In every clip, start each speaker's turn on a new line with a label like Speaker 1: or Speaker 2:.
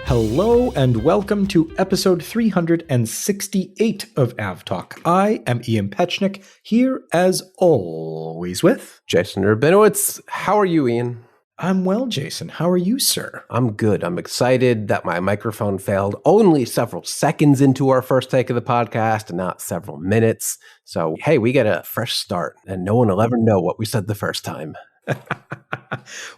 Speaker 1: Hello and welcome to episode 368 of AvTalk. I am Ian Petchnick, here as always with
Speaker 2: Jason Rabinowitz. How are you, Ian?
Speaker 1: I'm well, Jason. How are you, sir?
Speaker 2: I'm good. I'm excited that my microphone failed only several seconds into our first take of the podcast and not several minutes. So, hey, we get a fresh start and no one will ever know what we said the first time.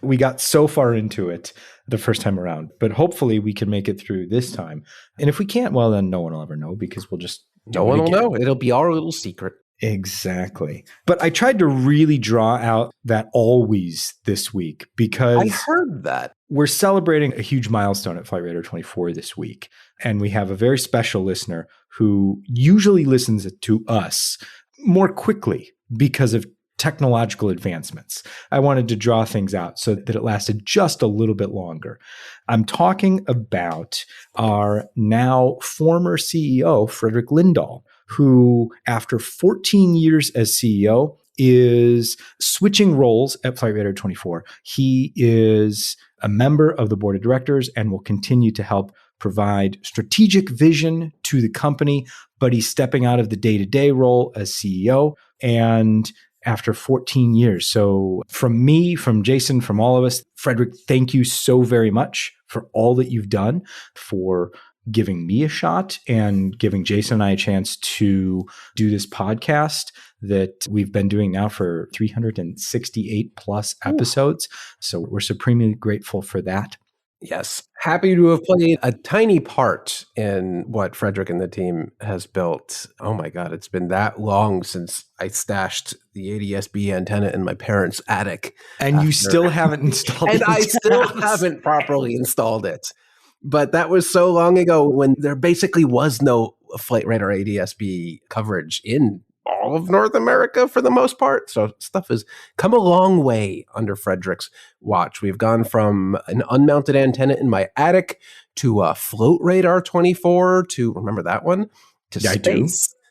Speaker 1: We got so far into it the first time around, but hopefully we can make it through this time. And if we can't, well, then no one will ever know because we'll just
Speaker 2: No one will know. It'll be our little secret.
Speaker 1: Exactly. But I tried to really draw out that always this week because
Speaker 2: I heard that.
Speaker 1: We're celebrating a huge milestone at Flight Radar 24 this week. And we have a very special listener who usually listens to us more quickly because of technological advancements. I wanted to draw things out so that it lasted just a little bit longer. I'm talking about our now former CEO, Frederick Lindahl, who after 14 years as CEO is switching roles at Flight Radar 24. He is a member of the board of directors and will continue to help provide strategic vision to the company, but he's stepping out of the day-to-day role as CEO and after 14 years. So from me, from Jason, from all of us, Frederick, thank you so very much for all that you've done, for giving me a shot and giving Jason and I a chance to do this podcast that we've been doing now for 368 plus episodes. So we're supremely grateful for that.
Speaker 2: Yes. Happy to have played a tiny part in what Frederick and the team has built. Oh my God, it's been that long since I stashed the ADSB antenna in my parents' attic.
Speaker 1: And you still haven't installed it.
Speaker 2: And I still haven't properly installed it. But that was so long ago when there basically was no Flight Radar ADSB coverage in all of North America for the most part. So stuff has come a long way under Frederick's watch. We've gone from an unmounted antenna in my attic to a float radar 24 to, remember that one? To space. I do.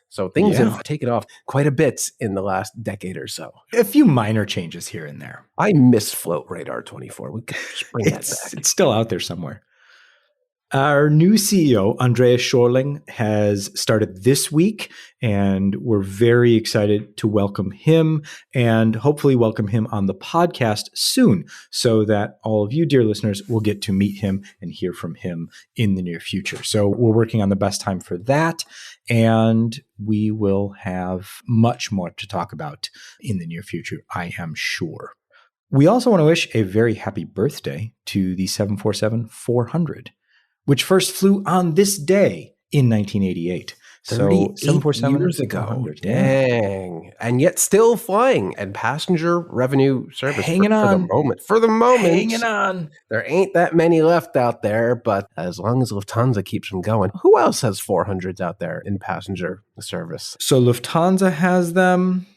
Speaker 2: So things have taken off quite a bit in the last decade or so.
Speaker 1: A few minor changes here and there.
Speaker 2: I miss float radar 24. We could just bring that back.
Speaker 1: It's still out there somewhere. Our new CEO, Andreas Schorling, has started this week, and we're very excited to welcome him and hopefully welcome him on the podcast soon so that all of you, dear listeners, will get to meet him and hear from him in the near future. So we're working on the best time for that, and we will have much more to talk about in the near future, I am sure. We also want to wish a very happy birthday to the 747-400. Which first flew on this day in 1988. So 747
Speaker 2: years ago. Dang. And yet still flying and passenger revenue service for the moment. For the moment.
Speaker 1: Hanging on.
Speaker 2: There ain't that many left out there, but as long as Lufthansa keeps them going, who else has 400s out there in passenger service?
Speaker 1: So Lufthansa has them.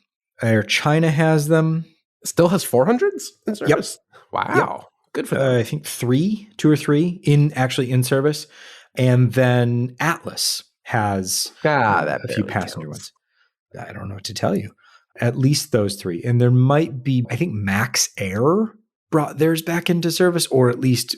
Speaker 1: Air China has them.
Speaker 2: Still has 400s in service?
Speaker 1: Yep.
Speaker 2: Wow. Yep. Good for them.
Speaker 1: I think two or three in service. And then Atlas has a few passenger ones. I don't know what to tell you. At least those three. And there might be, I think Max Air brought theirs back into service, or at least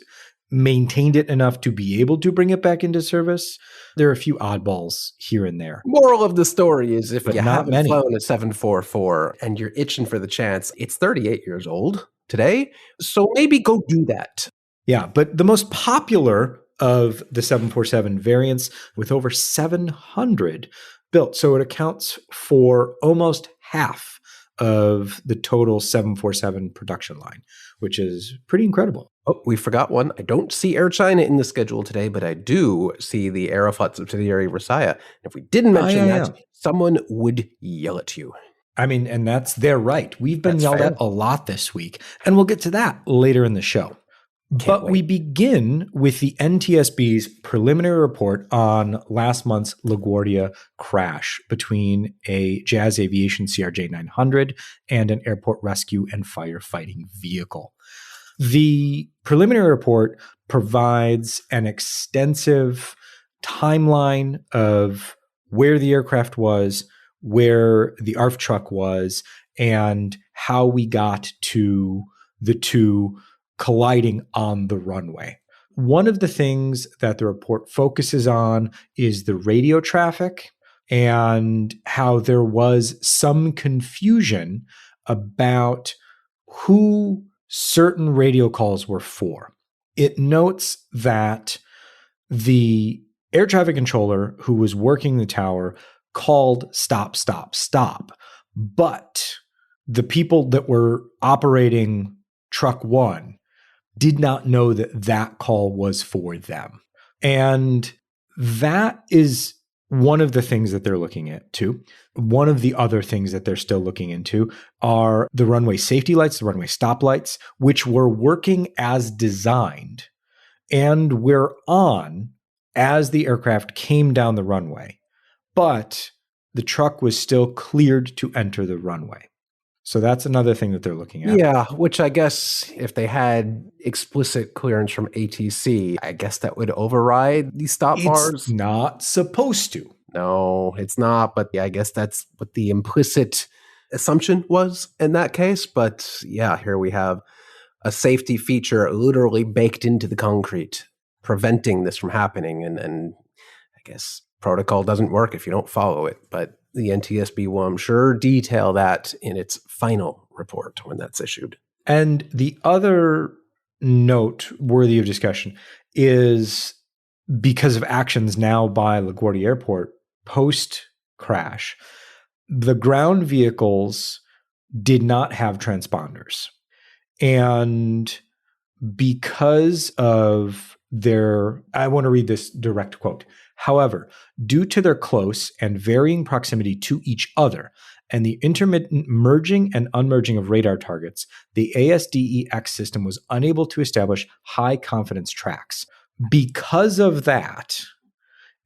Speaker 1: maintained it enough to be able to bring it back into service. There are a few oddballs here and there.
Speaker 2: Moral of the story is if you haven't flown a 744 and you're itching for the chance, it's 38 years old today. So maybe go do that.
Speaker 1: Yeah, but the most popular of the 747 variants with over 700 built. So it accounts for almost half of the total 747 production line, which is pretty incredible.
Speaker 2: Oh, we forgot one. I don't see Air China in the schedule today, but I do see the Aeroflot subsidiary Rosaya. If we didn't mention that, someone would yell at you.
Speaker 1: I mean, and that's their right. We've been yelled at a lot this week, and we'll get to that later in the show. But we begin with the NTSB's preliminary report on last month's LaGuardia crash between a Jazz Aviation CRJ-900 and an airport rescue and firefighting vehicle. The preliminary report provides an extensive timeline of where the aircraft was, where the ARF truck was, and how we got to the two colliding on the runway. One of the things that the report focuses on is the radio traffic and how there was some confusion about who certain radio calls were for. It notes that the air traffic controller who was working the tower called stop, stop, stop. But the people that were operating truck one did not know that that call was for them. And that is one of the things that they're looking at too. One of the other things that they're still looking into are the runway safety lights, the runway stop lights, which were working as designed and were on as the aircraft came down the runway. But the truck was still cleared to enter the runway. So that's another thing that they're looking at.
Speaker 2: Yeah, which I guess if they had explicit clearance from ATC, I guess that would override these stop bars.
Speaker 1: It's not supposed to.
Speaker 2: No, it's not. But yeah, I guess that's what the implicit assumption was in that case. But yeah, here we have a safety feature literally baked into the concrete, preventing this from happening. And I guess protocol doesn't work if you don't follow it. But the NTSB will, I'm sure, detail that in its final report when that's issued.
Speaker 1: And the other note worthy of discussion is because of actions now by LaGuardia Airport post-crash, the ground vehicles did not have transponders. And because of their, I want to read this direct quote. However, due to their close and varying proximity to each other and the intermittent merging and unmerging of radar targets, the ASDEX system was unable to establish high confidence tracks. Because of that,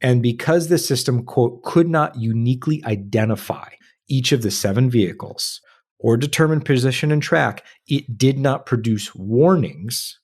Speaker 1: and because the system, quote, could not uniquely identify each of the 7 vehicles or determine position and track, it did not produce warnings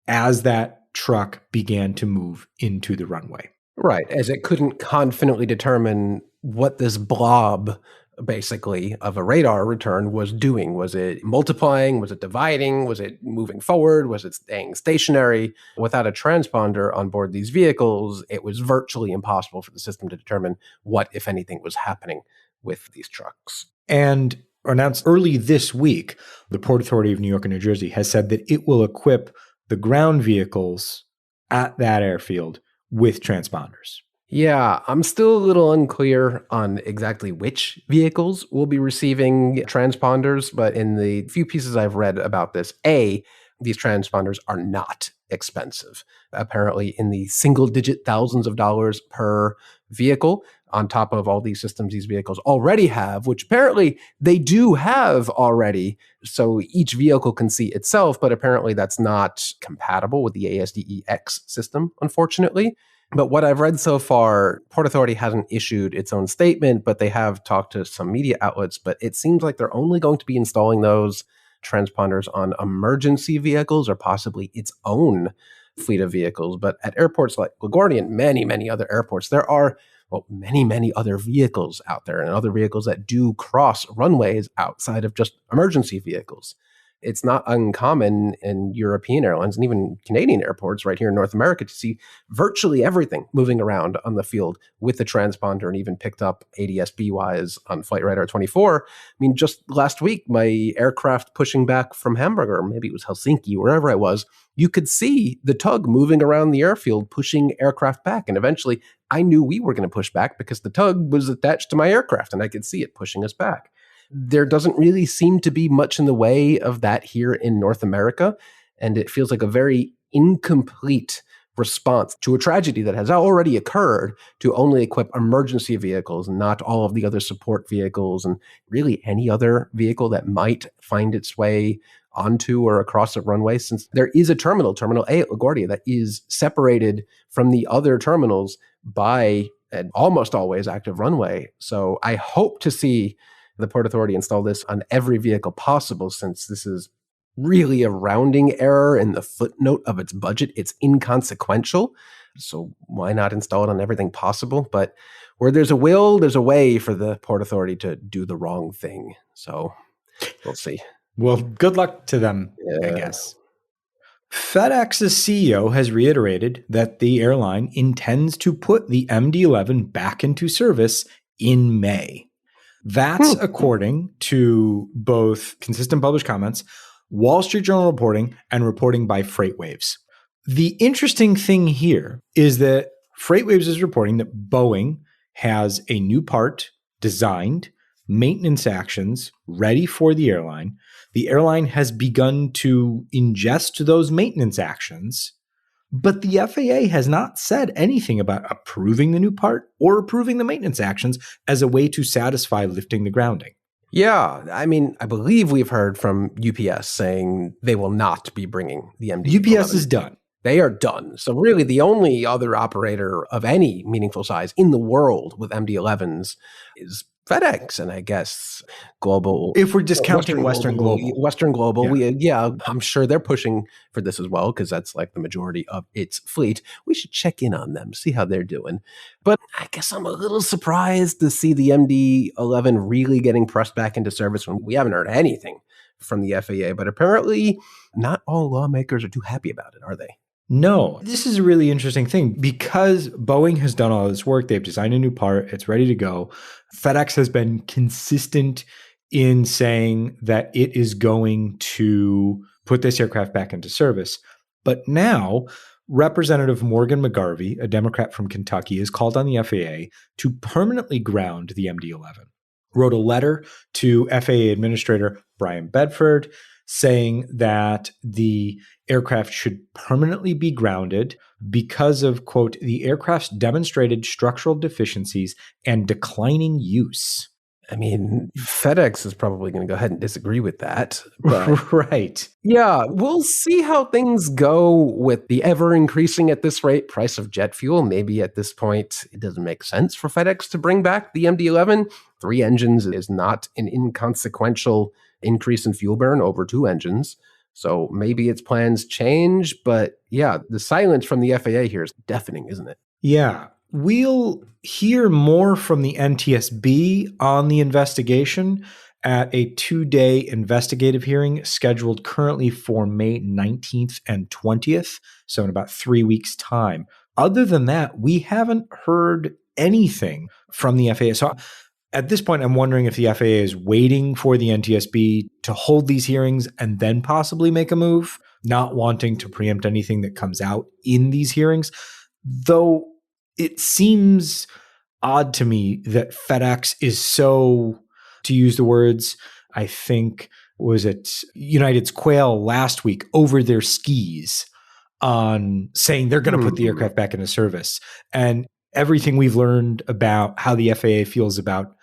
Speaker 1: as that truck began to move into the runway.
Speaker 2: Right, as it couldn't confidently determine what this blob, basically, of a radar return was doing. Was it multiplying? Was it dividing? Was it moving forward? Was it staying stationary? Without a transponder on board these vehicles, it was virtually impossible for the system to determine what, if anything, was happening with these trucks.
Speaker 1: And announced early this week, the Port Authority of New York and New Jersey has said that it will equip the ground vehicles at that airfield with transponders.
Speaker 2: Yeah, I'm still a little unclear on exactly which vehicles will be receiving transponders, but in the few pieces I've read about this, these transponders are not expensive. Apparently in the single-digit thousands of dollars per vehicle, on top of all these systems these vehicles already have, which apparently they do have already, so each vehicle can see itself, but apparently that's not compatible with the ASDEX system, unfortunately. But what I've read so far, Port Authority hasn't issued its own statement, but they have talked to some media outlets, but it seems like they're only going to be installing those transponders on emergency vehicles or possibly its own fleet of vehicles. But at airports like LaGuardia and many, many other airports, there are many, many other vehicles out there and other vehicles that do cross runways outside of just emergency vehicles. It's not uncommon in European airlines and even Canadian airports right here in North America to see virtually everything moving around on the field with the transponder and even picked up ADS-B-wise on Flight Radar 24. I mean, just last week, my aircraft pushing back from Hamburg, or maybe it was Helsinki, wherever I was, you could see the tug moving around the airfield, pushing aircraft back. And eventually, I knew we were going to push back because the tug was attached to my aircraft and I could see it pushing us back. There doesn't really seem to be much in the way of that here in North America, and it feels like a very incomplete response to a tragedy that has already occurred to only equip emergency vehicles and not all of the other support vehicles and really any other vehicle that might find its way onto or across a runway, since there is a Terminal A at LaGuardia, that is separated from the other terminals by an almost always active runway. So I hope to see the Port Authority install this on every vehicle possible, since this is really a rounding error in the footnote of its budget. It's inconsequential. So why not install it on everything possible? But where there's a will, there's a way for the Port Authority to do the wrong thing. So we'll see.
Speaker 1: Well, good luck to them, I guess. FedEx's CEO has reiterated that the airline intends to put the MD-11 back into service in May. That's according to both consistent published comments, Wall Street Journal reporting, and reporting by FreightWaves. The interesting thing here is that FreightWaves is reporting that Boeing has a new part designed, maintenance actions ready for the airline. The airline has begun to ingest those maintenance actions, but the FAA has not said anything about approving the new part or approving the maintenance actions as a way to satisfy lifting the grounding.
Speaker 2: Yeah, I mean, I believe we've heard from UPS saying they will not be bringing the MD-11.
Speaker 1: UPS is done.
Speaker 2: They are done. So really the only other operator of any meaningful size in the world with MD-11s is FedEx, and I guess Global.
Speaker 1: If we're discounting Western Global.
Speaker 2: Western Global, yeah. I'm sure they're pushing for this as well because that's like the majority of its fleet. We should check in on them, see how they're doing. But I guess I'm a little surprised to see the MD-11 really getting pressed back into service when we haven't heard anything from the FAA. But apparently not all lawmakers are too happy about it, are they?
Speaker 1: No, this is a really interesting thing because Boeing has done all this work. They've designed a new part. It's ready to go. FedEx has been consistent in saying that it is going to put this aircraft back into service. But now Representative Morgan McGarvey, a Democrat from Kentucky, has called on the FAA to permanently ground the MD-11. Wrote a letter to FAA Administrator Brian Bedford saying that the aircraft should permanently be grounded because of, quote, the aircraft's demonstrated structural deficiencies and declining use.
Speaker 2: I mean, FedEx is probably going to go ahead and disagree with that. But
Speaker 1: right.
Speaker 2: Yeah, we'll see how things go with the ever increasing at this rate price of jet fuel. Maybe at this point, it doesn't make sense for FedEx to bring back the MD-11. 3 engines is not an inconsequential increase in fuel burn over 2 engines. So maybe its plans change. But yeah, the silence from the FAA here is deafening, isn't it?
Speaker 1: Yeah. We'll hear more from the NTSB on the investigation at a 2-day investigative hearing scheduled currently for May 19th and 20th, so in about 3 weeks' time. Other than that, we haven't heard anything from the FAA. So at this point, I'm wondering if the FAA is waiting for the NTSB to hold these hearings and then possibly make a move, not wanting to preempt anything that comes out in these hearings, though it seems odd to me that FedEx is so, to use the words, I think, was it United's Quail last week, over their skis on saying they're going to put the aircraft back into service. And everything we've learned about how the FAA feels about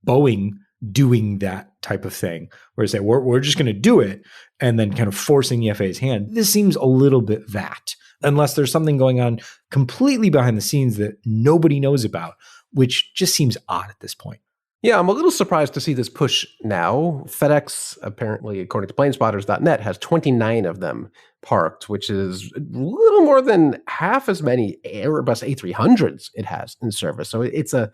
Speaker 1: Boeing doing that type of thing, where they say, we're just going to do it, and then kind of forcing the FAA's hand. This seems a little bit that, unless there's something going on completely behind the scenes that nobody knows about, which just seems odd at this point.
Speaker 2: Yeah, I'm a little surprised to see this push now. FedEx, apparently, according to planespotters.net, has 29 of them parked, which is a little more than half as many Airbus A300s it has in service. So it's a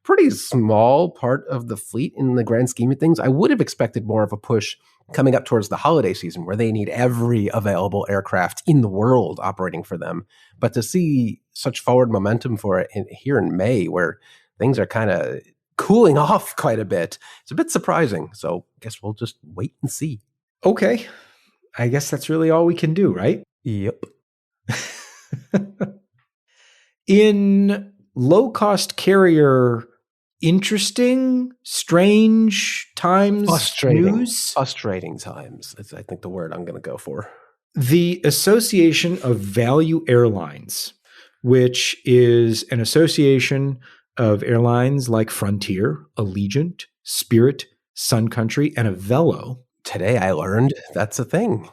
Speaker 2: pretty small part of the fleet in the grand scheme of things. I would have expected more of a push coming up towards the holiday season where they need every available aircraft in the world operating for them. But to see such forward momentum for it here in May where things are kind of cooling off quite a bit, it's a bit surprising. So I guess we'll just wait and see.
Speaker 1: Okay. I guess that's really all we can do, right?
Speaker 2: Yep.
Speaker 1: In low-cost carrier, interesting, strange times, news?
Speaker 2: Frustrating times. That's, I think, the word I'm going to go for.
Speaker 1: The Association of Value Airlines, which is an association of airlines like Frontier, Allegiant, Spirit, Sun Country, and Avelo.
Speaker 2: Today I learned that's a thing.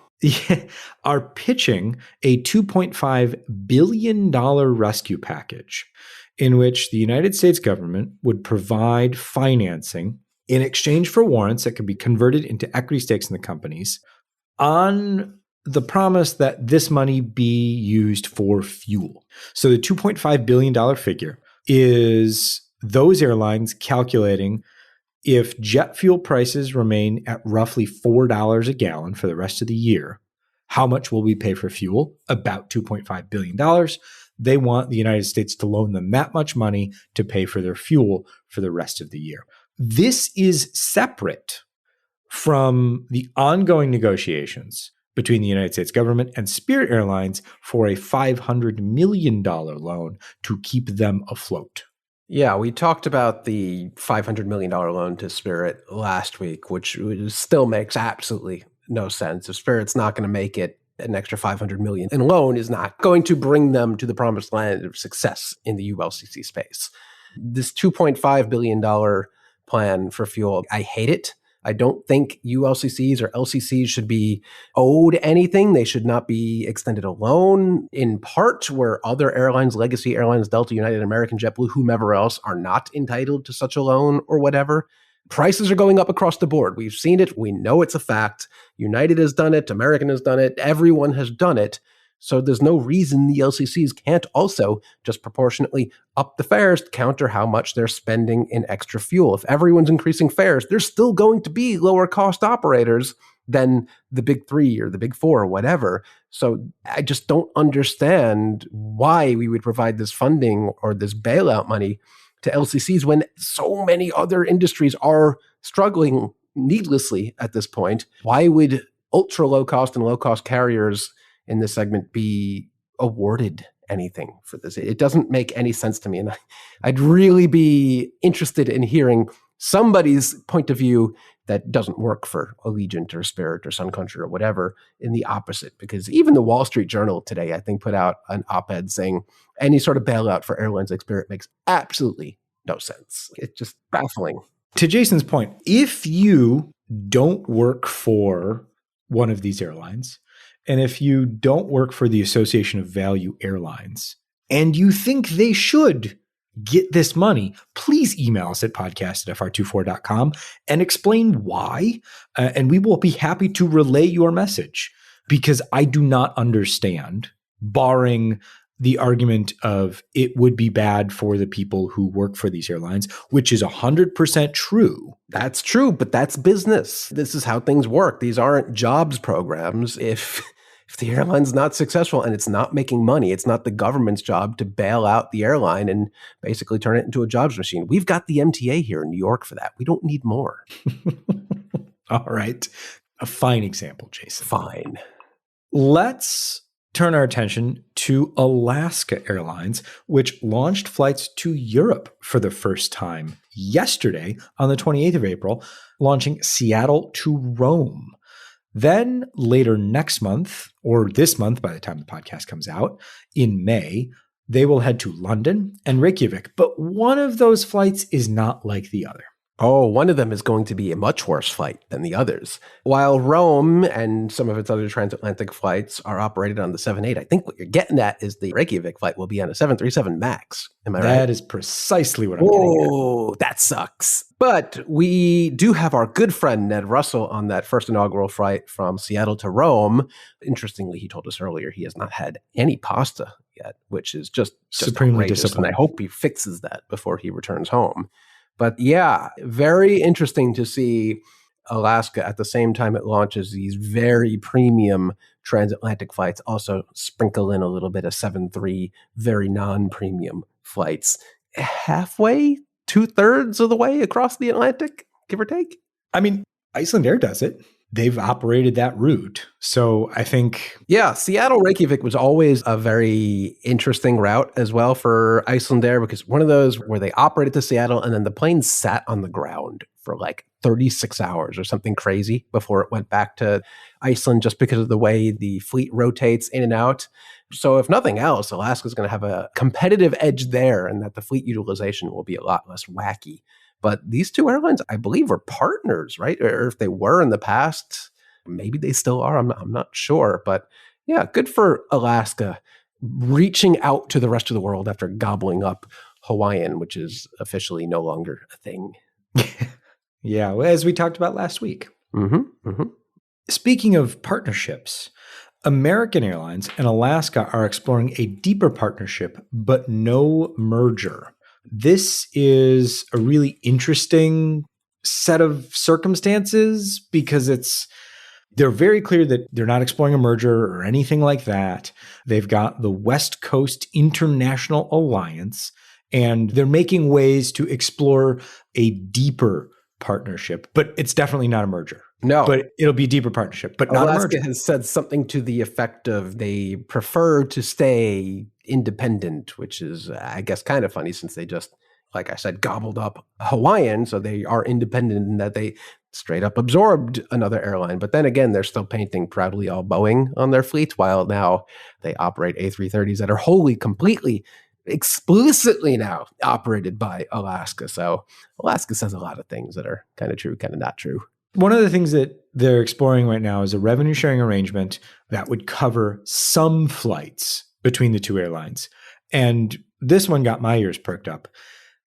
Speaker 1: Are pitching a $2.5 billion rescue package in which the United States government would provide financing in exchange for warrants that could be converted into equity stakes in the companies on the promise that this money be used for fuel. So the $2.5 billion figure is those airlines calculating if jet fuel prices remain at roughly $4 a gallon for the rest of the year, How much will we pay for fuel? About $2.5 billion. They want the United States to loan them that much money to pay for their fuel for the rest of the year. This is separate from the ongoing negotiations between the United States government and Spirit Airlines for a $500 million loan to keep them afloat.
Speaker 2: Yeah, we talked about the $500 million loan to Spirit last week, which still makes absolutely no sense. If Spirit's not going to make it, an extra $500 million in loan is not going to bring them to the promised land of success in the ULCC space. This $2.5 billion plan for fuel, I hate it. I don't think ULCCs or LCCs should be owed anything. They should not be extended a loan, in part where other airlines, legacy airlines, Delta, United, American, JetBlue, whomever else, are not entitled to such a loan or whatever. Prices are going up across the board. We've seen it. We know it's a fact. United has done it. American has done it. Everyone has done it. So there's no reason the LCCs can't also just proportionately up the fares to counter how much they're spending in extra fuel. If everyone's increasing fares, there's still going to be lower cost operators than the big three or the big four or whatever. So I just don't understand why we would provide this funding or this bailout money to LCCs when so many other industries are struggling needlessly at this point. Why would ultra low cost and low cost carriers in this segment be awarded anything for this? It doesn't make any sense to me. And I'd really be interested in hearing somebody's point of view that doesn't work for Allegiant or Spirit or Sun Country or whatever in the opposite. Because even the Wall Street Journal today, I think, put out an op-ed saying any sort of bailout for airlines like Spirit makes absolutely no sense. It's just baffling.
Speaker 1: To Jason's point, if you don't work for one of these airlines, and if you don't work for the Association of Value Airlines, and you think they should get this money, please email us at podcast@fr24.com and explain why. And we will be happy to relay your message, because I do not understand, barring the argument of it would be bad for the people who work for these airlines, which is 100% true.
Speaker 2: That's true, but that's business. This is how things work. These aren't jobs programs. If the airline's not successful and it's not making money, it's not the government's job to bail out the airline and basically turn it into a jobs machine. We've got the MTA here in New York for that. We don't need more.
Speaker 1: All right. A fine example, Jason.
Speaker 2: Fine.
Speaker 1: Let's turn our attention to Alaska Airlines, which launched flights to Europe for the first time yesterday on the 28th of April, launching Seattle to Rome. Then later next month, or this month by the time the podcast comes out, in May, they will head to London and Reykjavik. But one of those flights is not like the other.
Speaker 2: Oh, one of them is going to be a much worse flight than the others. While Rome and some of its other transatlantic flights are operated on the 787, I think what you're getting at is the Reykjavik flight will be on a 737 MAX. Am I right?
Speaker 1: That is precisely what I'm getting at.
Speaker 2: Oh, that sucks. But we do have our good friend Ned Russell on that first inaugural flight from Seattle to Rome. Interestingly, he told us earlier he has not had any pasta yet, which is just
Speaker 1: supremely
Speaker 2: outrageous,
Speaker 1: disappointing.
Speaker 2: and I hope he fixes that before he returns home. But yeah, very interesting to see Alaska at the same time it launches these very premium transatlantic flights, also sprinkle in a little bit of 737, very non-premium flights. Halfway, 2/3 of the way across the Atlantic, give or take.
Speaker 1: I mean, Iceland Air does it. They've operated that route. So I think...
Speaker 2: Yeah, Seattle Reykjavik was always a very interesting route as well for Iceland Air, because one of those where they operated to Seattle and then the plane sat on the ground for like 36 hours or something crazy before it went back to Iceland, just because of the way the fleet rotates in and out. So if nothing else, Alaska's going to have a competitive edge there, and that the fleet utilization will be a lot less wacky. But these two airlines, I believe, are partners, right? Or if they were in the past, maybe they still are. I'm not sure. But yeah, good for Alaska reaching out to the rest of the world after gobbling up Hawaiian, which is officially no longer a thing.
Speaker 1: Yeah, as we talked about last week.
Speaker 2: Mm-hmm, mm-hmm.
Speaker 1: Speaking of partnerships, American Airlines and Alaska are exploring a deeper partnership, but no merger. This is a really interesting set of circumstances because it's They're very clear that they're not exploring a merger or anything like that. They've got the West Coast International Alliance, and they're making ways to explore a deeper partnership, but it's definitely not a merger.
Speaker 2: No.
Speaker 1: But it'll be a deeper partnership, but not a merger.
Speaker 2: Alaska has said something to the effect of they prefer to stay independent, which is, I guess, kind of funny since they just, like I said, gobbled up Hawaiian. So they are independent in that they straight up absorbed another airline. But then again, they're still painting proudly all Boeing on their fleet, while now they operate A330s that are wholly, completely, explicitly now operated by Alaska. So Alaska says a lot of things that are kind of true, kind of not true.
Speaker 1: One of the things that they're exploring right now is a revenue sharing arrangement that would cover some flights between the two airlines. And this one got my ears perked up.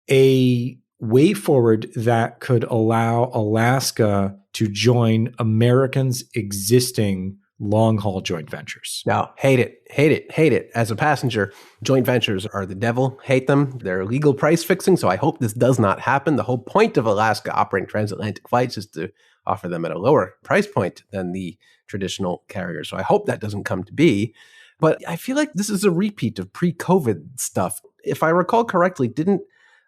Speaker 1: A way forward that could allow Alaska to join Americans' existing long-haul joint ventures.
Speaker 2: Now, hate it. As a passenger, joint ventures are the devil. Hate them. They're illegal price fixing, so I hope this does not happen. The whole point of Alaska operating transatlantic flights is to offer them at a lower price point than the traditional carriers. So I hope that doesn't come to be. But I feel like this is a repeat of pre-COVID stuff. If I recall correctly, didn't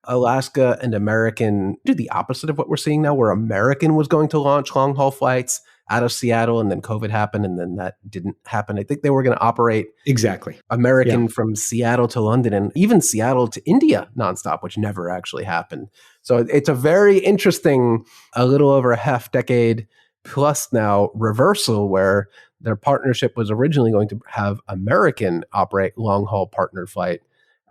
Speaker 2: Alaska and American do the opposite of what we're seeing now, where American was going to launch long-haul flights out of Seattle, and then COVID happened, and then that didn't happen? I think they were going to operate
Speaker 1: exactly
Speaker 2: American from Seattle to London, and even Seattle to India nonstop, which never actually happened. So it's a very interesting, a little over a half decade plus now reversal, where their partnership was originally going to have American operate long-haul partner flight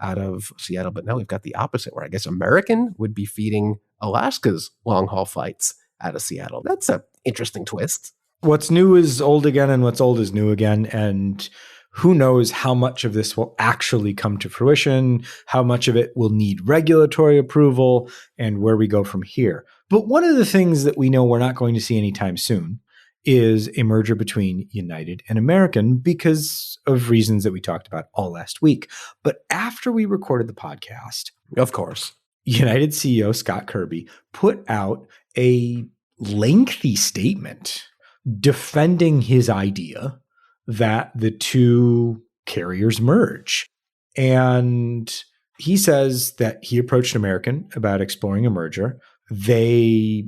Speaker 2: out of Seattle, but now we've got the opposite, where I guess American would be feeding Alaska's long-haul flights out of Seattle. That's an interesting twist.
Speaker 1: What's new is old again, and what's old is new again. And who knows how much of this will actually come to fruition, how much of it will need regulatory approval, and where we go from here. But one of the things that we know we're not going to see anytime soon is a merger between United and American, because of reasons that we talked about all last week. But after we recorded the podcast,
Speaker 2: of course,
Speaker 1: United CEO Scott Kirby put out a lengthy statement defending his idea that the two carriers merge. And he says that he approached American about exploring a merger. They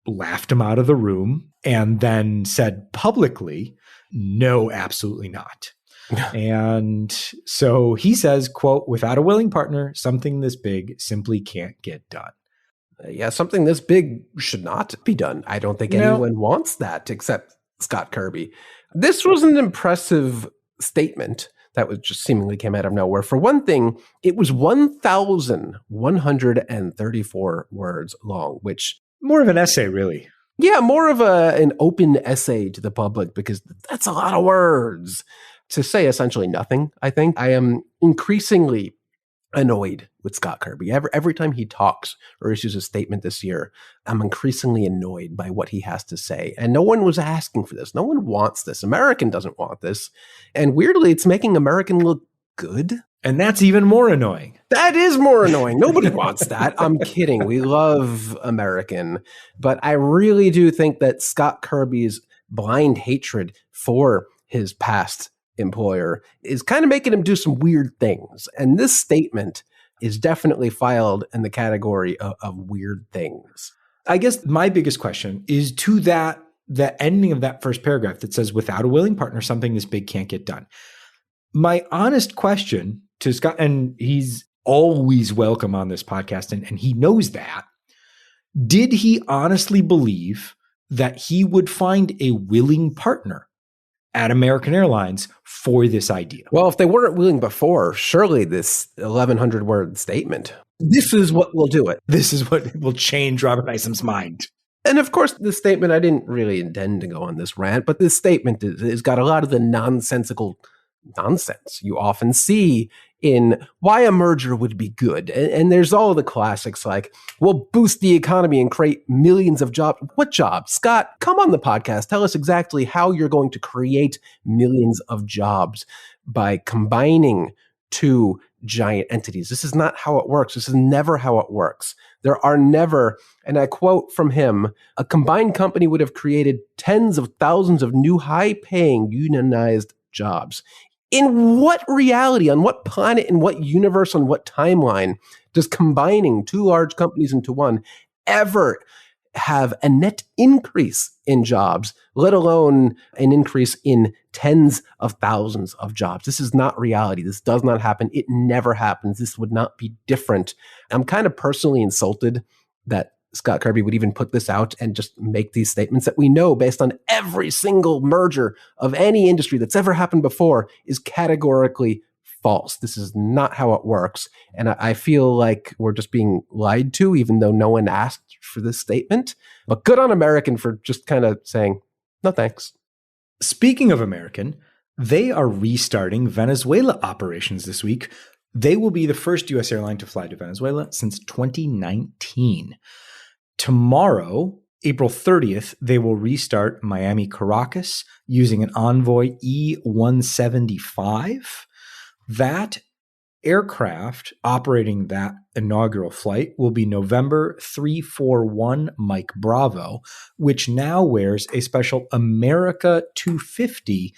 Speaker 1: laughed him out of the room and then said publicly, no, absolutely not. And so he says, quote, without a willing partner, something this big simply can't get done.
Speaker 2: Yeah, something this big should not be done. I don't think anyone wants that except Scott Kirby. This was an impressive statement that was just seemingly came out of nowhere. For one thing, it was 1,134 words long, which...
Speaker 1: more of an essay, really.
Speaker 2: Yeah, more of an open essay to the public, because that's a lot of words to say essentially nothing, I think. I am increasingly annoyed with Scott Kirby. Every time he talks or issues a statement this year, I'm increasingly annoyed by what he has to say. And no one was asking for this. No one wants this. American doesn't want this. And weirdly, it's making American look good.
Speaker 1: And that's even more annoying.
Speaker 2: That is more annoying. Nobody wants that. I'm kidding. We love American. But I really do think that Scott Kirby's blind hatred for his past employer is kind of making him do some weird things. And this statement is definitely filed in the category of weird things.
Speaker 1: I guess my biggest question is to the ending of that first paragraph that says, without a willing partner, something this big can't get done. My honest question to Scott, and he's always welcome on this podcast, and he knows that, did he honestly believe that he would find a willing partner at American Airlines for this idea?
Speaker 2: Well, if they weren't willing before, surely this 1,100-word statement, this is what will do it.
Speaker 1: This is what will change Robert Isom's mind.
Speaker 2: And of course, this statement, I didn't really intend to go on this rant, but this statement has got a lot of the nonsensical nonsense you often see in why a merger would be good. And there's all the classics like, we'll boost the economy and create millions of jobs. What jobs? Scott, come on the podcast. Tell us exactly how you're going to create millions of jobs by combining two giant entities. This is not how it works. This is never how it works. There are never, and I quote from him, a combined company would have created tens of thousands of new high-paying unionized jobs. In what reality, on what planet, in what universe, on what timeline does combining two large companies into one ever have a net increase in jobs, let alone an increase in tens of thousands of jobs? This is not reality. This does not happen. It never happens. This would not be different. I'm kind of personally insulted that Scott Kirby would even put this out and just make these statements that we know, based on every single merger of any industry that's ever happened before, is categorically false. This is not how it works. And I feel like we're just being lied to, even though no one asked for this statement. But good on American for just kind of saying, no thanks.
Speaker 1: Speaking of American, they are restarting Venezuela operations this week. They will be the first U.S. airline to fly to Venezuela since 2019. Tomorrow, April 30th, they will restart Miami-Caracas using an Envoy E-175. That aircraft operating that inaugural flight will be November 341 Mike Bravo, which now wears a special America 250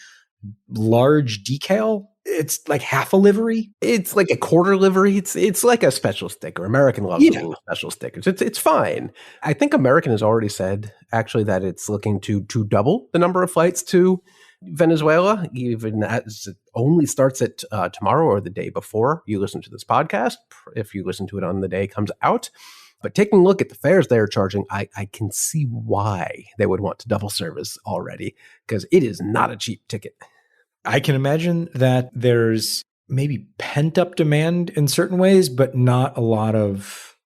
Speaker 1: large decal. It's like half a livery.
Speaker 2: It's like a quarter livery. It's like a special sticker. American loves doing special stickers. It's fine. I think American has already said actually that it's looking to double the number of flights to Venezuela, even as it only starts at tomorrow or the day before you listen to this podcast, if you listen to it on the day it comes out. But taking a look at the fares they're charging, I can see why they would want to double service already, because it is not a cheap ticket.
Speaker 1: I can imagine that there's maybe pent-up demand in certain ways, but not a lot of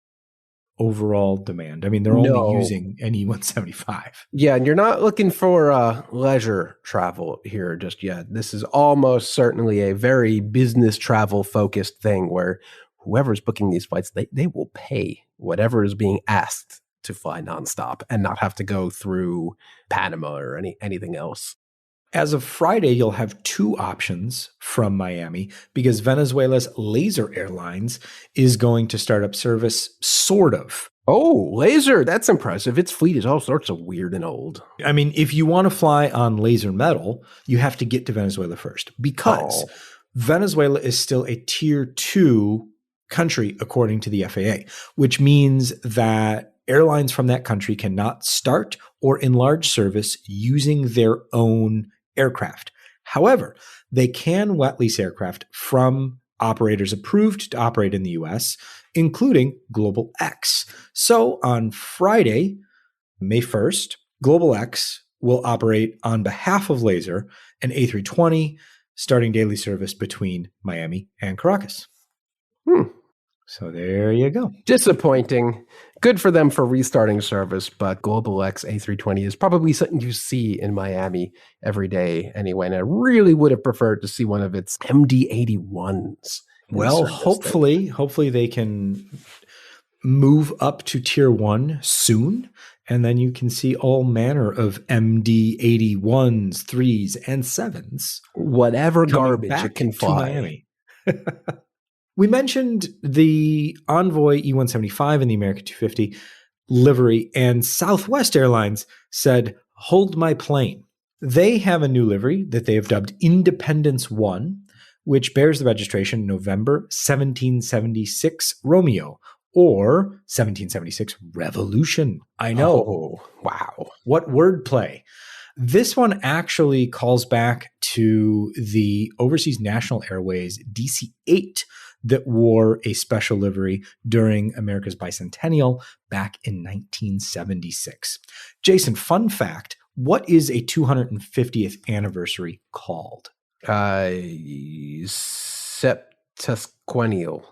Speaker 1: overall demand. I mean, they're only using an E-175.
Speaker 2: Yeah, and you're not looking for leisure travel here just yet. This is almost certainly a very business travel focused thing where whoever's booking these flights, they will pay whatever is being asked to fly nonstop and not have to go through Panama or anything else.
Speaker 1: As of Friday, you'll have two options from Miami because Venezuela's Laser Airlines is going to start up service, sort of.
Speaker 2: Oh, Laser, that's impressive. Its fleet is all sorts of weird and old.
Speaker 1: I mean, if you want to fly on Laser Metal, you have to get to Venezuela first because Venezuela is still a tier 2 country according to the FAA, which means that airlines from that country cannot start or enlarge service using their own aircraft. However, they can wet lease aircraft from operators approved to operate in the US, including Global X. So on Friday, May 1st, Global X will operate on behalf of Laser an A320, starting daily service between Miami and Caracas. So there you go.
Speaker 2: Disappointing. Good for them for restarting service, but Global X A320 is probably something you see in Miami every day anyway, and I really would have preferred to see one of its MD-81s.
Speaker 1: Well, hopefully they can move up to tier 1 soon, and then you can see all manner of MD-81s, 3s, and 7s.
Speaker 2: Whatever garbage it can fly.
Speaker 1: Miami. We mentioned the Envoy E-175 and the American 250 livery, and Southwest Airlines said, hold my plane. They have a new livery that they have dubbed Independence 1, which bears the registration November 1776 Romeo, or 1776 Revolution. I know.
Speaker 2: Oh, wow.
Speaker 1: What wordplay. This one actually calls back to the Overseas National Airways DC-8 that wore a special livery during America's bicentennial back in 1976. Jason, fun fact, what is a 250th anniversary called?
Speaker 2: Septusquennial.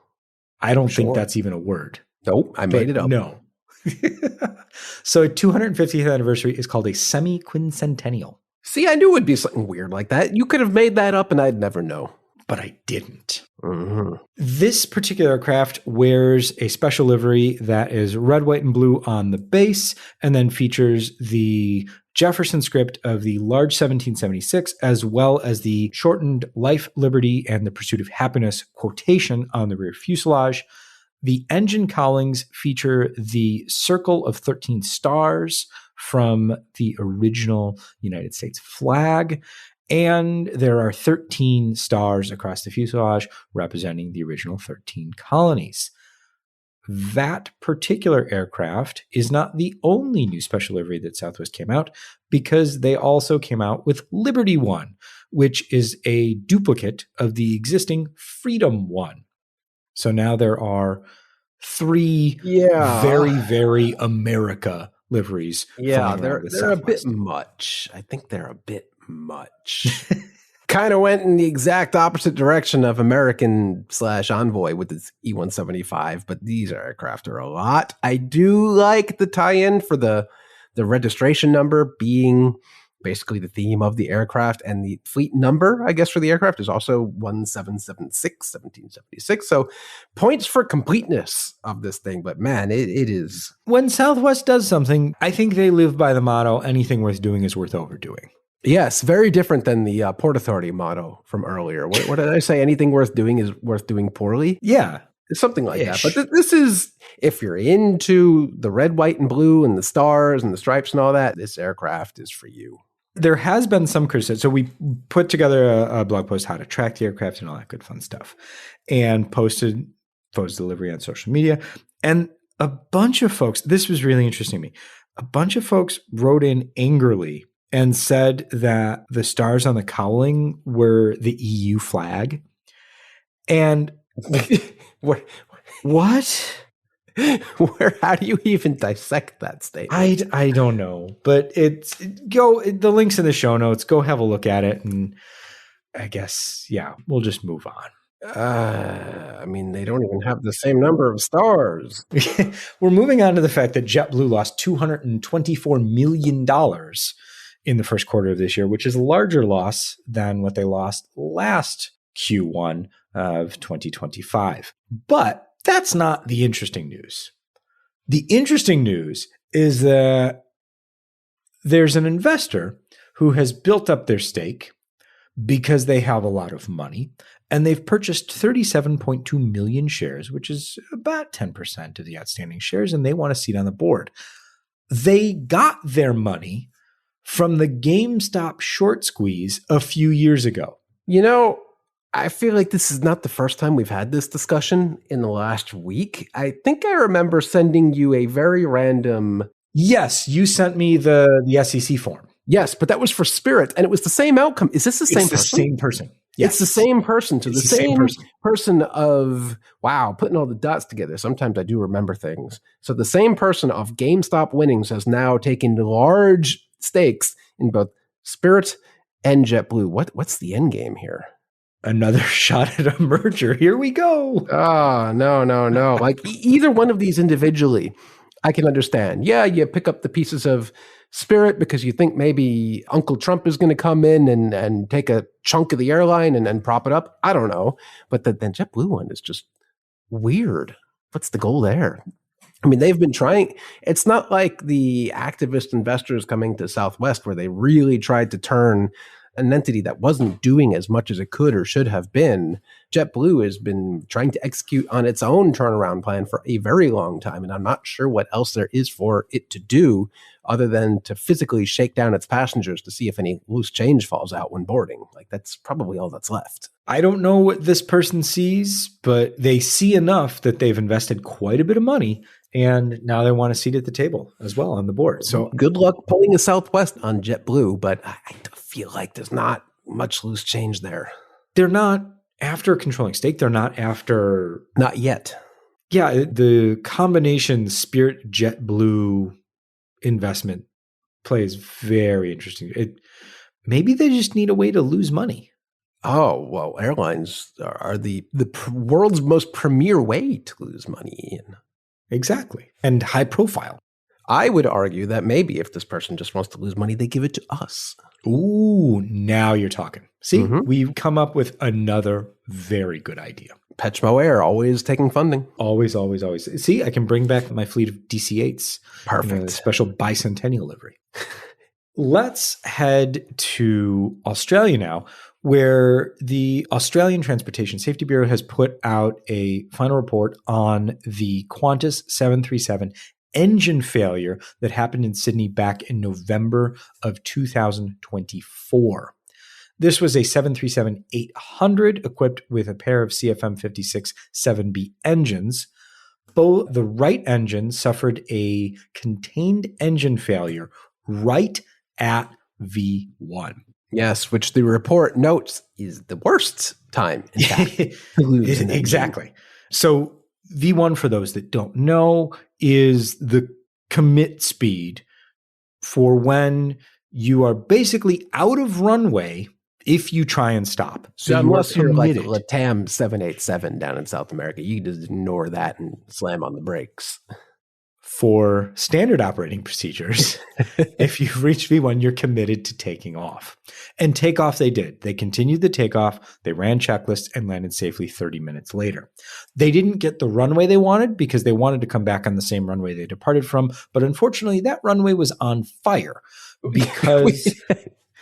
Speaker 1: I don't think that's even a word.
Speaker 2: Nope, I made it up.
Speaker 1: No. So a 250th anniversary is called a semi-quincentennial.
Speaker 2: See, I knew it would be something weird like that. You could have made that up and I'd never know.
Speaker 1: But I didn't.
Speaker 2: Mm-hmm.
Speaker 1: This particular aircraft wears a special livery that is red, white, and blue on the base, and then features the Jefferson script of the large 1776, as well as the shortened life, liberty, and the pursuit of happiness quotation on the rear fuselage. The engine cowlings feature the circle of 13 stars from the original United States flag. And there are 13 stars across the fuselage representing the original 13 colonies. That particular aircraft is not the only new special livery that Southwest came out, because they also came out with Liberty One, which is a duplicate of the existing Freedom One. So now there are three very, very America liveries.
Speaker 2: Yeah, they're a bit much. I think they're a bit much. Kind of went in the exact opposite direction of American/Envoy with its E-175, but these aircraft are a lot. I do like the tie-in for the registration number being basically the theme of the aircraft, and the fleet number, I guess, for the aircraft is also 1776. So points for completeness of this thing, but man, it is.
Speaker 1: When Southwest does something, I think they live by the motto, anything worth doing is worth overdoing.
Speaker 2: Yes, very different than the Port Authority motto from earlier. What did I say? Anything worth doing is worth doing poorly?
Speaker 1: Yeah.
Speaker 2: Something like that. But this is, if you're into the red, white, and blue and the stars and the stripes and all that, this aircraft is for you.
Speaker 1: There has been some criticism. So we put together a blog post, how to track the aircraft and all that good fun stuff, and posted photos delivery on social media. And a bunch of folks, this was really interesting to me, a bunch of folks wrote in angrily and said that the stars on the cowling were the EU flag. And
Speaker 2: what? How do you even dissect that statement?
Speaker 1: I don't know, but the link's in the show notes. Go have a look at it, and I guess, yeah, we'll just move on.
Speaker 2: I mean, they don't even have the same number of stars.
Speaker 1: We're moving on to the fact that JetBlue lost $224 million in the first quarter of this year, which is a larger loss than what they lost last Q1 of 2025. But that's not the interesting news. The interesting news is that there's an investor who has built up their stake because they have a lot of money, and they've purchased 37.2 million shares, which is about 10% of the outstanding shares, and they want a seat on the board. They got their money from the GameStop short squeeze a few years ago.
Speaker 2: You know, I feel like this is not the first time we've had this discussion in the last week. I think I remember sending you a very random...
Speaker 1: Yes, you sent me the SEC form.
Speaker 2: Yes, but that was for Spirit, and it was the same outcome. Is this the same person?
Speaker 1: It's the same person. Yes.
Speaker 2: It's the same person. So the same person of, wow, putting all the dots together. Sometimes I do remember things. So the same person of GameStop winnings has now taken large stakes in both Spirit and JetBlue. What's the end game here?
Speaker 1: Another shot at a merger. Here we go.
Speaker 2: Oh, no. Like either one of these individually, I can understand. Yeah, you pick up the pieces of Spirit because you think maybe Uncle Trump is going to come in and take a chunk of the airline and prop it up. I don't know. But the JetBlue one is just weird. What's the goal there? I mean, they've been trying. It's not like the activist investors coming to Southwest where they really tried to turn an entity that wasn't doing as much as it could or should have been. JetBlue has been trying to execute on its own turnaround plan for a very long time, and I'm not sure what else there is for it to do other than to physically shake down its passengers to see if any loose change falls out when boarding. Like, that's probably all that's left.
Speaker 1: I don't know what this person sees, but they see enough that they've invested quite a bit of money, and now they want a seat at the table as well on the board. So
Speaker 2: good luck pulling a Southwest on JetBlue, but I feel like there's not much loose change there.
Speaker 1: They're not after controlling stake. They're not after...
Speaker 2: Not yet.
Speaker 1: Yeah, the combination Spirit JetBlue investment plays very interesting. Maybe they just need a way to lose money.
Speaker 2: Oh, well, airlines are the world's most premier way to lose money, Ian.
Speaker 1: Exactly. And high profile.
Speaker 2: I would argue that maybe if this person just wants to lose money, they give it to us.
Speaker 1: Ooh, now you're talking. See, we've come up with another very good idea.
Speaker 2: Petchmo Air, always taking funding.
Speaker 1: Always. See, I can bring back my fleet of DC-8s.
Speaker 2: Perfect.
Speaker 1: Special bicentennial livery. Let's head to Australia now, where the Australian Transportation Safety Bureau has put out a final report on the Qantas 737 engine failure that happened in Sydney back in November of 2024. This was a 737-800 equipped with a pair of CFM56 7B engines. Both the right engine suffered a contained engine failure right at V1.
Speaker 2: Yes, which the report notes is the worst time, in fact, to lose an engine.
Speaker 1: Exactly. So V1, for those that don't know, is the commit speed for when you are basically out of runway if you try and stop.
Speaker 2: So unless you're like a LATAM 787 down in South America, you can just ignore that and slam on the brakes.
Speaker 1: For standard operating procedures, if you've reached V1, you're committed to taking off. And takeoff they did. They continued the takeoff, they ran checklists, and landed safely 30 minutes later. They didn't get the runway they wanted because they wanted to come back on the same runway they departed from. But unfortunately, that runway was on fire because...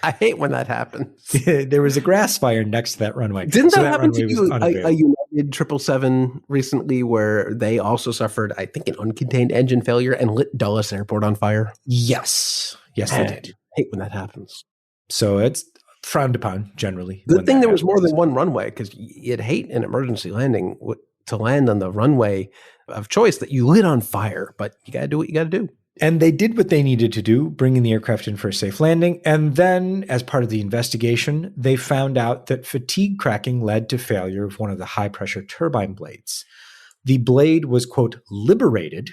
Speaker 2: I hate when that happens.
Speaker 1: There was a grass fire next to that runway.
Speaker 2: Didn't that happen to you, a United 777 recently, where they also suffered, I think, an uncontained engine failure and lit Dulles Airport on fire?
Speaker 1: Yes. Yes, they did.
Speaker 2: I hate when that happens.
Speaker 1: So it's frowned upon, generally.
Speaker 2: Good thing there was more than one runway, because you'd hate an emergency landing to land on the runway of choice that you lit on fire, but you got to do what you got to do.
Speaker 1: And they did what they needed to do, bringing the aircraft in for a safe landing. And then, as part of the investigation, they found out that fatigue cracking led to failure of one of the high-pressure turbine blades. The blade was, quote, liberated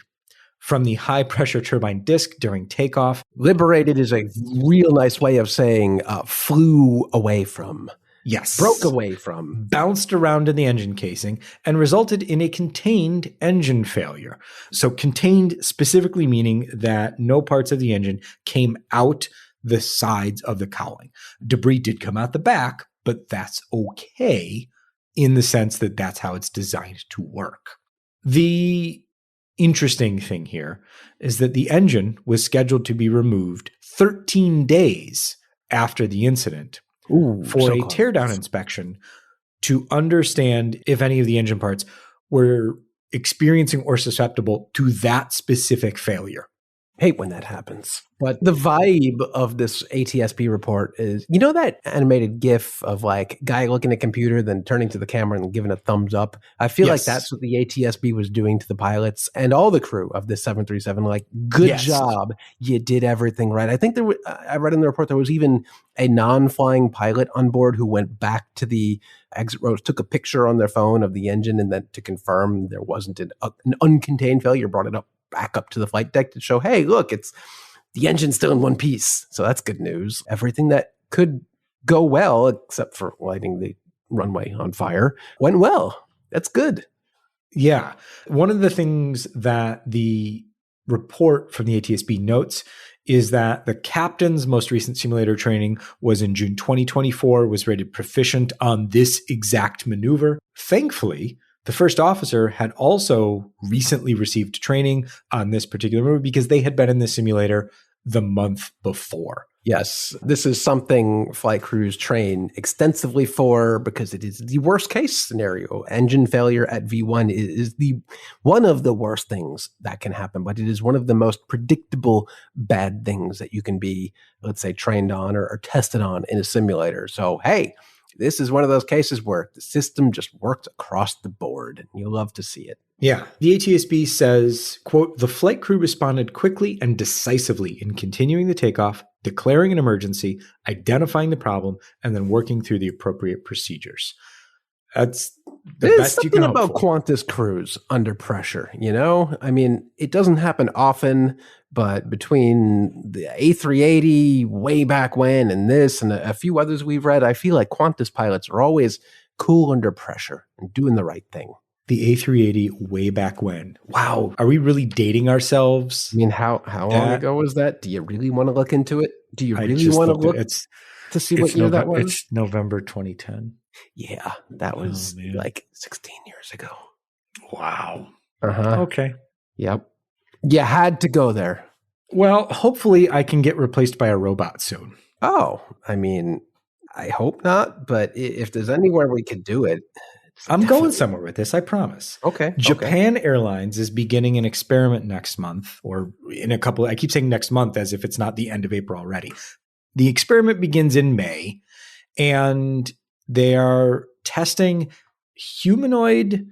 Speaker 1: from the high-pressure turbine disc during takeoff.
Speaker 2: Liberated is a real nice way of saying flew away from.
Speaker 1: Yes.
Speaker 2: Broke away from.
Speaker 1: Bounced around in the engine casing and resulted in a contained engine failure. So contained specifically meaning that no parts of the engine came out the sides of the cowling. Debris did come out the back, but that's okay in the sense that that's how it's designed to work. The interesting thing here is that the engine was scheduled to be removed 13 days after the incident. For a teardown inspection to understand if any of the engine parts were experiencing or susceptible to that specific failure.
Speaker 2: Hate when that happens. But the vibe of this ATSB report is, you know that animated GIF of like guy looking at a computer, then turning to the camera and giving a thumbs up? I feel like that's what the ATSB was doing to the pilots and all the crew of this 737. Like, good job. You did everything right. I think I read in the report there was even a non-flying pilot on board who went back to the exit rows, took a picture on their phone of the engine, and then to confirm there wasn't an uncontained failure, brought it back up to the flight deck to show, hey, look, the engine's still in one piece. So that's good news. Everything that could go well, except for lighting the runway on fire, went well. That's good.
Speaker 1: Yeah. One of the things that the report from the ATSB notes is that the captain's most recent simulator training was in June 2024, was rated proficient on this exact maneuver. Thankfully, the first officer had also recently received training on this particular maneuver because they had been in the simulator the month before.
Speaker 2: Yes, this is something flight crews train extensively for because it is the worst case scenario. Engine failure at V1 is one of the worst things that can happen, but it is one of the most predictable bad things that you can be, let's say, trained on or tested on in a simulator. So, hey, this is one of those cases where the system just worked across the board, and you love to see it.
Speaker 1: Yeah. The ATSB says, quote, the flight crew responded quickly and decisively in continuing the takeoff, declaring an emergency, identifying the problem, and then working through the appropriate procedures. That's the best you can hope for.
Speaker 2: Something about Qantas crews under pressure, you know? I mean, it doesn't happen often, but between the A380 way back when and this and a few others we've read, I feel like Qantas pilots are always cool under pressure and doing the right thing.
Speaker 1: The A380 way back when. Wow. Are we really dating ourselves?
Speaker 2: I mean, how long ago was that? Do you really want to look into it? Do you really want to look to see what year that was?
Speaker 1: It's November 2010.
Speaker 2: Yeah, that was like 16 years ago.
Speaker 1: Wow.
Speaker 2: Uh-huh.
Speaker 1: Okay.
Speaker 2: Yep. You had to go there.
Speaker 1: Well, hopefully I can get replaced by a robot soon.
Speaker 2: Oh, I mean, I hope not, but if there's anywhere we could do it,
Speaker 1: I'm going somewhere with this, I promise.
Speaker 2: Okay.
Speaker 1: Japan Airlines is beginning an experiment next month, or in a couple, I keep saying next month as if it's not the end of April already. The experiment begins in May, and they are testing humanoid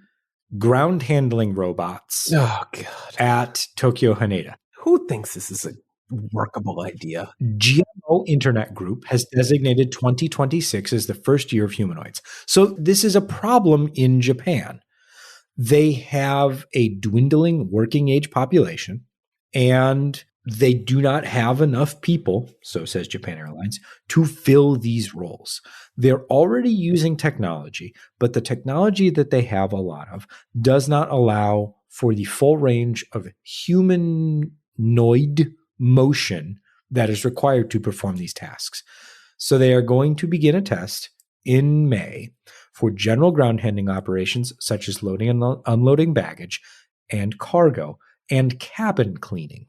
Speaker 1: ground handling robots at Tokyo Haneda.
Speaker 2: Who thinks this is a workable idea?
Speaker 1: GMO Internet Group has designated 2026 as the first year of humanoids. So this is a problem in Japan. They have a dwindling working age population, and they do not have enough people, so says Japan Airlines, to fill these roles. They're already using technology, but the technology that they have a lot of does not allow for the full range of humanoid motion that is required to perform these tasks. So they are going to begin a test in May for general ground handling operations such as loading and unloading baggage and cargo and cabin cleaning.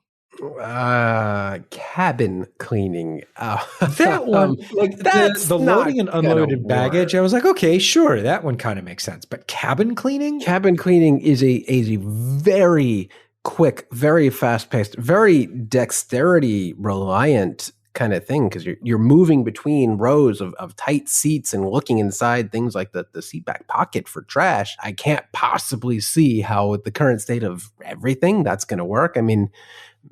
Speaker 2: Cabin cleaning.
Speaker 1: That one, like
Speaker 2: that's
Speaker 1: the loading and unloaded baggage, I was like, okay, sure, that one kind of makes sense. But cabin cleaning?
Speaker 2: Cabin cleaning is a very quick, very fast-paced, very dexterity reliant kind of thing, because you're moving between rows of tight seats and looking inside things like the seat back pocket for trash. I can't possibly see how with the current state of everything that's going to work. I mean,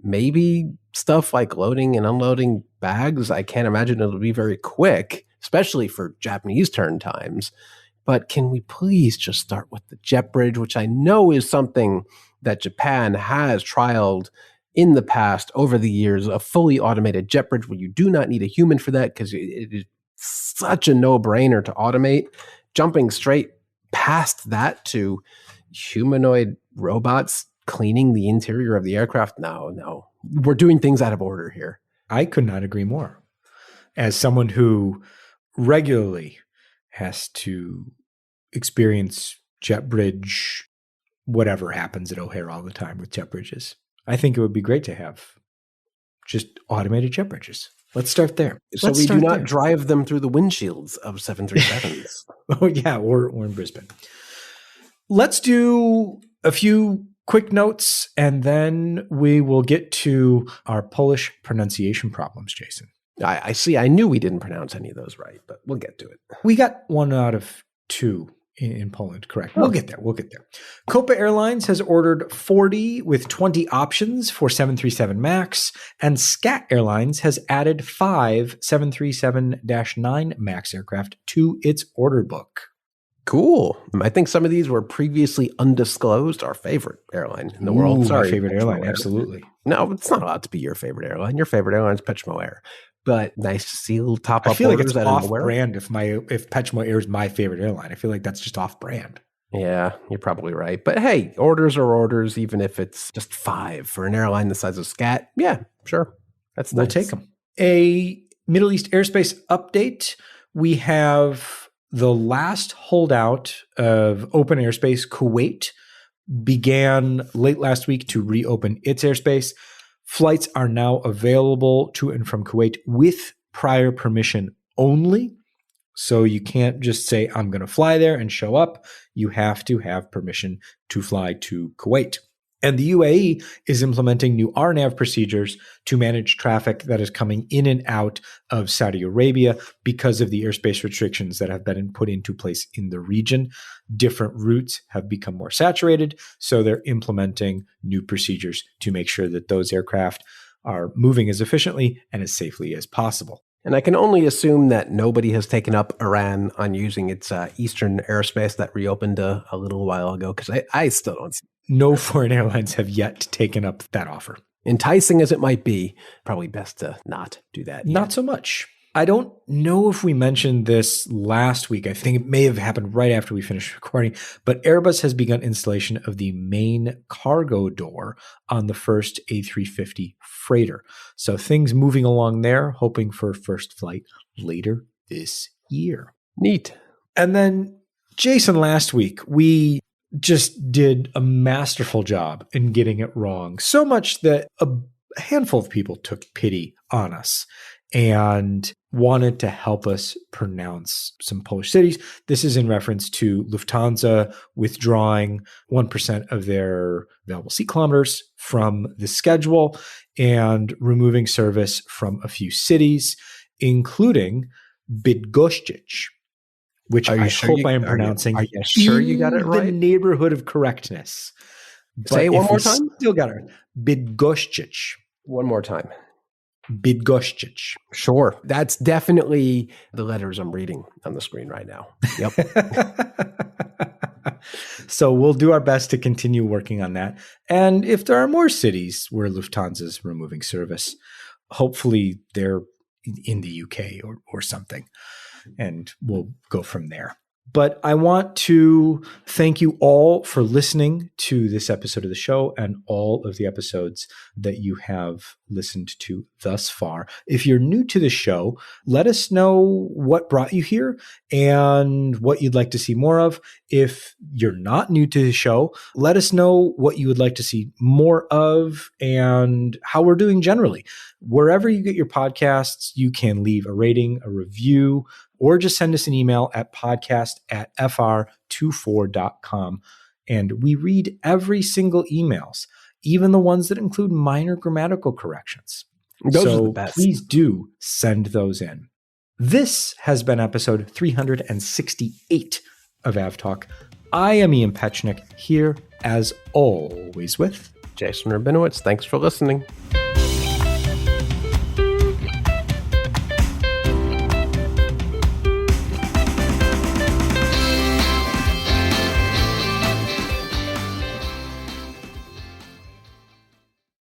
Speaker 2: maybe stuff like loading and unloading bags, I can't imagine it'll be very quick, especially for Japanese turn times. But can we please just start with the jet bridge, which I know is something that Japan has trialed in the past over the years, a fully automated jet bridge where you do not need a human for that because it is such a no-brainer to automate. Jumping straight past that to humanoid robots cleaning the interior of the aircraft, no. We're doing things out of order here.
Speaker 1: I could not agree more. As someone who regularly has to experience jet bridge, whatever happens at O'Hare all the time with jet bridges, I think it would be great to have just automated jet bridges. Let's start there.
Speaker 2: So we do not drive them through the windshields of 737s.
Speaker 1: Oh, yeah, or in Brisbane. Let's do a few quick notes, and then we will get to our Polish pronunciation problems, Jason.
Speaker 2: I see. I knew we didn't pronounce any of those right, but we'll get to it.
Speaker 1: We got 1 out of 2 in Poland, correct? We'll get there. Copa Airlines has ordered 40 with 20 options for 737 MAX, and SCAT Airlines has added 5 737-9 MAX aircraft to its order book.
Speaker 2: Cool. I think some of these were previously undisclosed. Our favorite airline in the world. Sorry,
Speaker 1: my favorite airline, absolutely.
Speaker 2: No, it's not allowed to be your favorite airline. Your favorite airline is Pechmo Air. But nice to see a little top up.
Speaker 1: I feel like it's off-brand if Pechmo Air is my favorite airline. I feel like that's just off-brand.
Speaker 2: Yeah, you're probably right. But hey, orders are orders, even if it's just 5 for an airline the size of SCAT. Yeah, sure. That's nice.
Speaker 1: We'll take them. A Middle East airspace update. We have the last holdout of open airspace. Kuwait began late last week to reopen its airspace. Flights are now available to and from Kuwait with prior permission only. So you can't just say, I'm going to fly there and show up. You have to have permission to fly to Kuwait. And the UAE is implementing new RNAV procedures to manage traffic that is coming in and out of Saudi Arabia because of the airspace restrictions that have been put into place in the region. Different routes have become more saturated, so they're implementing new procedures to make sure that those aircraft are moving as efficiently and as safely as possible.
Speaker 2: And I can only assume that nobody has taken up Iran on using its eastern airspace that reopened a little while ago, because I still don't see.
Speaker 1: No foreign airlines have yet taken up that offer.
Speaker 2: Enticing as it might be, probably best to not do that yet.
Speaker 1: Not so much. I don't know if we mentioned this last week. I think it may have happened right after we finished recording, but Airbus has begun installation of the main cargo door on the first A350 freighter. So things moving along there, hoping for first flight later this year.
Speaker 2: Neat.
Speaker 1: And then, Jason, last week, we just did a masterful job in getting it wrong. So much that a handful of people took pity on us. And wanted to help us pronounce some Polish cities. This is in reference to Lufthansa withdrawing 1% of their available seat kilometers from the schedule and removing service from a few cities, including Bydgoszcz, which I hope I am pronouncing
Speaker 2: are you sure you got it right?
Speaker 1: The neighborhood of correctness.
Speaker 2: Say it one more time.
Speaker 1: Still got it. Bydgoszcz.
Speaker 2: One more time.
Speaker 1: Bydgoszcz.
Speaker 2: Sure. That's definitely the letters I'm reading on the screen right now. Yep.
Speaker 1: So we'll do our best to continue working on that. And if there are more cities where Lufthansa is removing service, hopefully they're in the UK or something. And we'll go from there. But I want to thank you all for listening to this episode of the show and all of the episodes that you have listened to thus far. If you're new to the show, let us know what brought you here and what you'd like to see more of. If you're not new to the show, let us know what you would like to see more of and how we're doing generally. Wherever you get your podcasts, you can leave a rating, a review, or just send us an email at podcast@fr24.com. And we read every single emails, even the ones that include minor grammatical corrections.
Speaker 2: Those are the best.
Speaker 1: Please do send those in. This has been episode 368 of AvTalk. I am Ian Petchnick, here as always with
Speaker 2: Jason Rabinowitz. Thanks for listening.